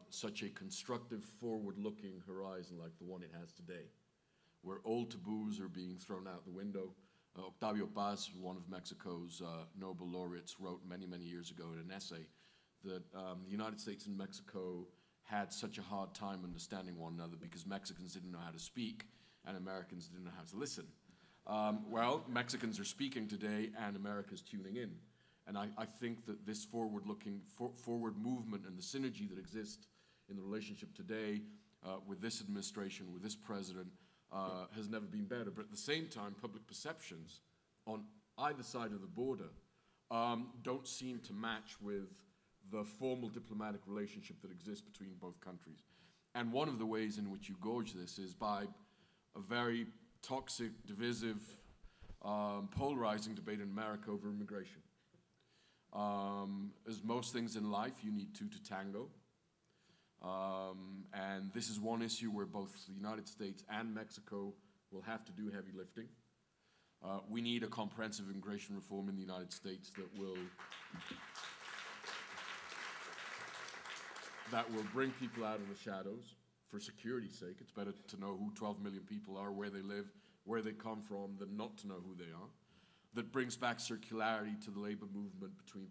such a constructive, forward-looking horizon like the one it has today, where old taboos are being thrown out the window. Octavio Paz, one of Mexico's Nobel laureates, wrote many, many years ago in an essay that the United States and Mexico had such a hard time understanding one another because Mexicans didn't know how to speak and Americans didn't know how to listen. Well, Mexicans are speaking today and America's tuning in. And I think that this forward-looking, forward movement and the synergy that exists in the relationship today with this administration, with this president, has never been better. But at the same time, public perceptions on either side of the border don't seem to match with the formal diplomatic relationship that exists between both countries. And one of the ways in which you gauge this is by a very toxic, divisive, polarizing debate in America over immigration. As most things in life, you need two to tango. And this is one issue where both the United States and Mexico will have to do heavy lifting. We need a comprehensive immigration reform in the United States that will bring people out of the shadows for security's sake. It's better to know who 12 million people are, where they live, where they come from, than not to know who they are. That brings back circularity to the labor movement between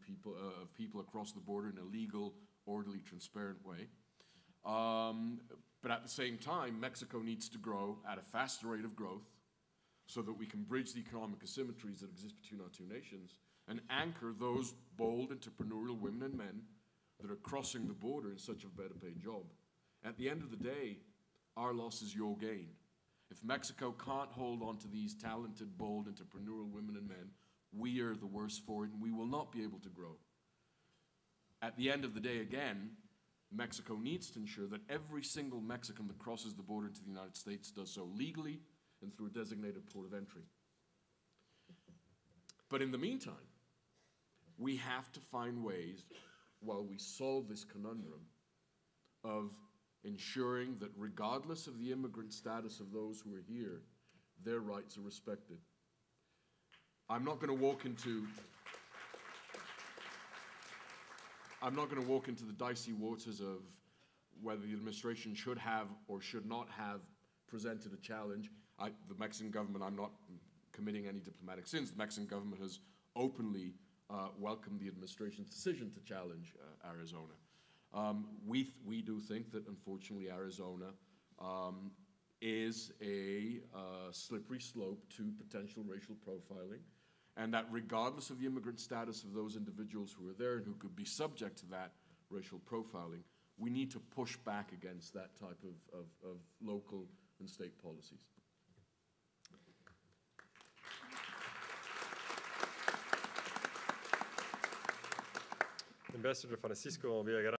people across the border in a legal, orderly, transparent way. But at the same time, Mexico needs to grow at a faster rate of growth so that we can bridge the economic asymmetries that exist between our two nations and anchor those bold entrepreneurial women and men that are crossing the border in such a better paid job. At the end of the day, our loss is your gain. If Mexico can't hold on to these talented, bold, entrepreneurial women and men, we are the worse for it and we will not be able to grow. At the end of the day, again, Mexico needs to ensure that every single Mexican that crosses the border into the United States does so legally and through a designated port of entry. But in the meantime, we have to find ways, while we solve this conundrum, of ensuring that regardless of the immigrant status of those who are here, their rights are respected. I'm not going to walk into the dicey waters of whether the administration should have or should not have presented a challenge. The Mexican government, I'm not committing any diplomatic sins. The Mexican government has openly welcomed the administration's decision to challenge Arizona. We do think that, unfortunately, Arizona is a slippery slope to potential racial profiling, and that regardless of the immigrant status of those individuals who are there and who could be subject to that racial profiling, we need to push back against that type of local and state policies. Ambassador Francisco Villagrán.